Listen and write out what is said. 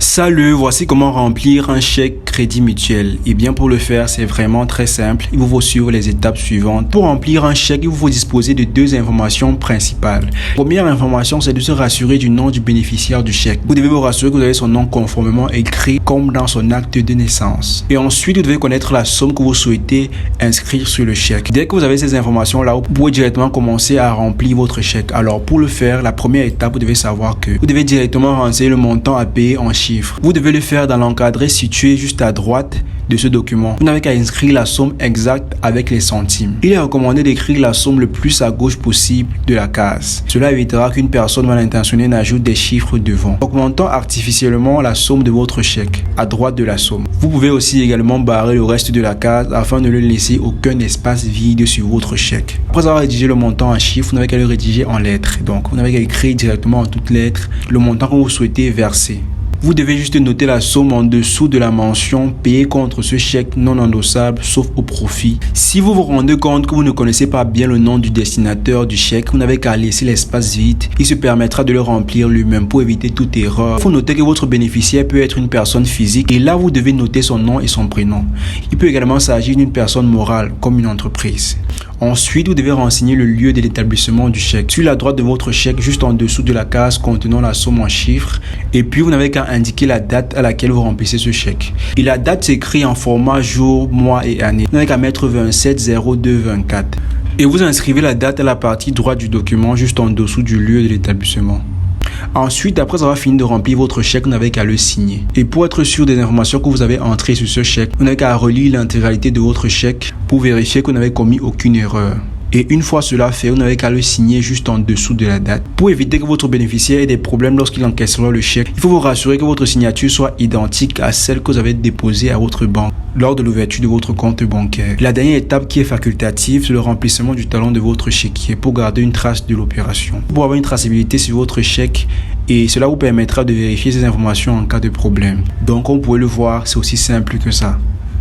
Salut, voici comment remplir un chèque crédit mutuel. Et bien pour le faire, c'est vraiment très simple. Il vous faut suivre les étapes suivantes. Pour remplir un chèque, il vous faut disposer de deux informations principales. La première information, c'est de se rassurer du nom du bénéficiaire du chèque. Vous devez vous rassurer que vous avez son nom conformément écrit comme dans son acte de naissance. Et ensuite, vous devez connaître la somme que vous souhaitez inscrire sur le chèque. Dès que vous avez ces informations-là, vous pouvez directement commencer à remplir votre chèque. Alors pour le faire, la première étape, vous devez savoir que vous devez directement renseigner le montant à payer en chiffres. Vous devez le faire dans l'encadré situé juste à droite de ce document. Vous n'avez qu'à inscrire la somme exacte avec les centimes. Il est recommandé d'écrire la somme le plus à gauche possible de la case. Cela évitera qu'une personne mal intentionnée n'ajoute des chiffres devant. Augmentant artificiellement la somme de votre chèque à droite de la somme. Vous pouvez aussi également barrer le reste de la case afin de ne laisser aucun espace vide sur votre chèque. Après avoir rédigé le montant en chiffres, vous n'avez qu'à le rédiger en lettres. Donc vous n'avez qu'à écrire directement en toutes lettres le montant que vous souhaitez verser. Vous devez juste noter la somme en dessous de la mention payée contre ce chèque non endossable sauf au profit. Si vous vous rendez compte que vous ne connaissez pas bien le nom du destinataire du chèque, vous n'avez qu'à laisser l'espace vide. Il se permettra de le remplir lui-même pour éviter toute erreur. Il faut noter que votre bénéficiaire peut être une personne physique et là vous devez noter son nom et son prénom. Il peut également s'agir d'une personne morale comme une entreprise. Ensuite, vous devez renseigner le lieu de l'établissement du chèque. Sur la droite de votre chèque, juste en dessous de la case contenant la somme en chiffres. Et puis, vous n'avez qu'à indiquer la date à laquelle vous remplissez ce chèque. Et la date s'écrit en format jour, mois et année. Vous n'avez qu'à mettre 27/02/24. Et vous inscrivez la date à la partie droite du document, juste en dessous du lieu de l'établissement. Ensuite, après avoir fini de remplir votre chèque, vous n'avez qu'à le signer. Et pour être sûr des informations que vous avez entrées sur ce chèque, vous n'avez qu'à relire l'intégralité de votre chèque pour vérifier que vous n'avez commis aucune erreur. Et une fois cela fait, vous n'avez qu'à le signer juste en dessous de la date. Pour éviter que votre bénéficiaire ait des problèmes lorsqu'il encaissera le chèque, il faut vous rassurer que votre signature soit identique à celle que vous avez déposée à votre banque lors de l'ouverture de votre compte bancaire. La dernière étape qui est facultative, c'est le remplissement du talon de votre chéquier pour garder une trace de l'opération. Pour avoir une traçabilité sur votre chèque et cela vous permettra de vérifier ces informations en cas de problème. Donc, comme vous pouvez le voir, c'est aussi simple que ça.